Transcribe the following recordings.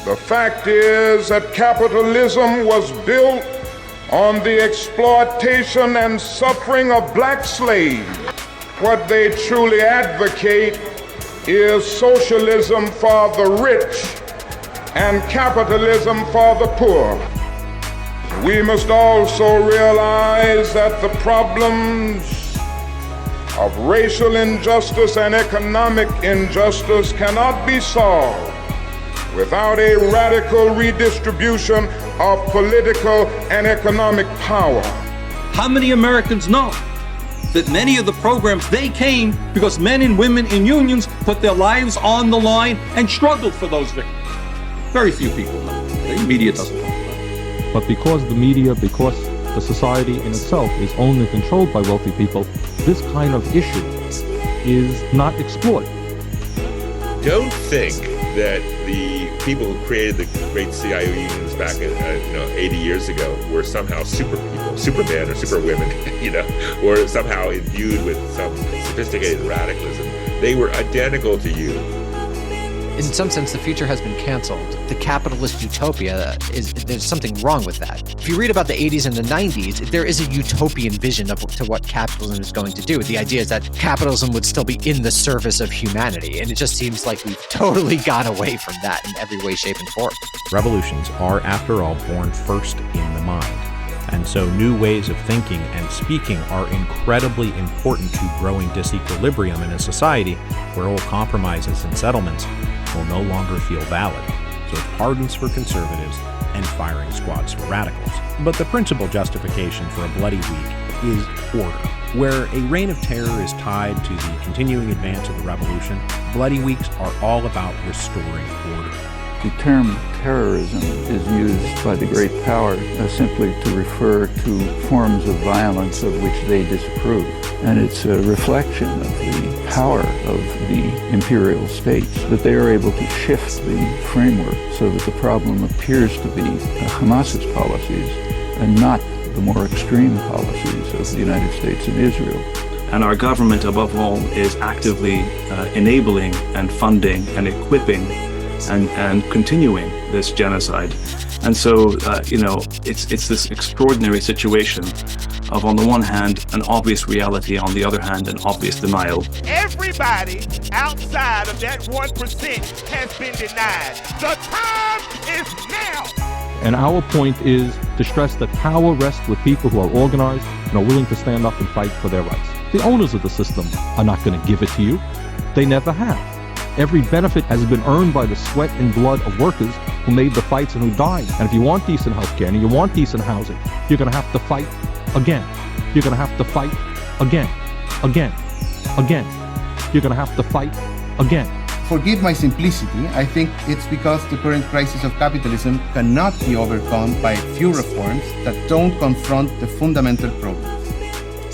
The fact is that capitalism was built on the exploitation and suffering of black slaves. What they truly advocate is socialism for the rich and capitalism for the poor. We must also realize that the problems of racial injustice and economic injustice cannot be solved without a radical redistribution of political and economic power. How many Americans know that many of the programs, they came because men and women in unions put their lives on the line and struggled for those victims? Very few people know. The media doesn't talk about it. But because the media, because the society in itself is owned and controlled by wealthy people, this kind of issue is not explored. Don't think that the people who created the great CIO unions back in 80 years ago were somehow super people, Superman or superwomen, or somehow imbued with some sophisticated radicalism. They were identical to you. In some sense, the future has been canceled. The capitalist utopia there's something wrong with that. If you read about the 80s and the 90s, there is a utopian vision to what capitalism is going to do. The idea is that capitalism would still be in the service of humanity, and it just seems like we've totally gone away from that in every way, shape, and form. Revolutions are, after all, born first in the mind. And so new ways of thinking and speaking are incredibly important to growing disequilibrium in a society where old compromises and settlements will no longer feel valid. So it's pardons for conservatives and firing squads for radicals. But the principal justification for a bloody week is order. Where a reign of terror is tied to the continuing advance of the revolution, bloody weeks are all about restoring order. The term terrorism is used by the great power simply to refer to forms of violence of which they disapprove. And it's a reflection of the power of the imperial states that they are able to shift the framework so that the problem appears to be Hamas's policies and not the more extreme policies of the United States and Israel. And our government, above all, is actively enabling and funding and equipping and continuing this genocide. And so, it's this extraordinary situation of, on the one hand, an obvious reality, on the other hand, an obvious denial. Everybody outside of that 1% has been denied. The time is now. And our point is to stress that power rests with people who are organized and are willing to stand up and fight for their rights. The owners of the system are not going to give it to you. They never have. Every benefit has been earned by the sweat and blood of workers who made the fights and who died. And if you want decent health care and you want decent housing, you're going to have to fight again. You're going to have to fight again. You're going to have to fight again. Forgive my simplicity. I think it's because the current crisis of capitalism cannot be overcome by a few reforms that don't confront the fundamental problems.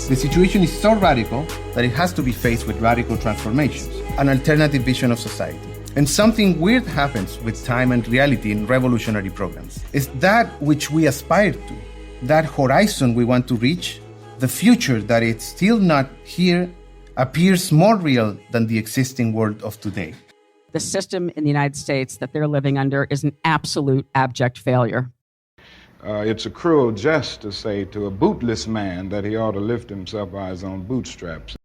The situation is so radical that it has to be faced with radical transformations, an alternative vision of society. And something weird happens with time and reality in revolutionary programs. Is that which we aspire to, that horizon we want to reach, the future that is still not here, appears more real than the existing world of today. The system in the United States that they're living under is an absolute abject failure. It's a cruel jest to say to a bootless man that he ought to lift himself by his own bootstraps.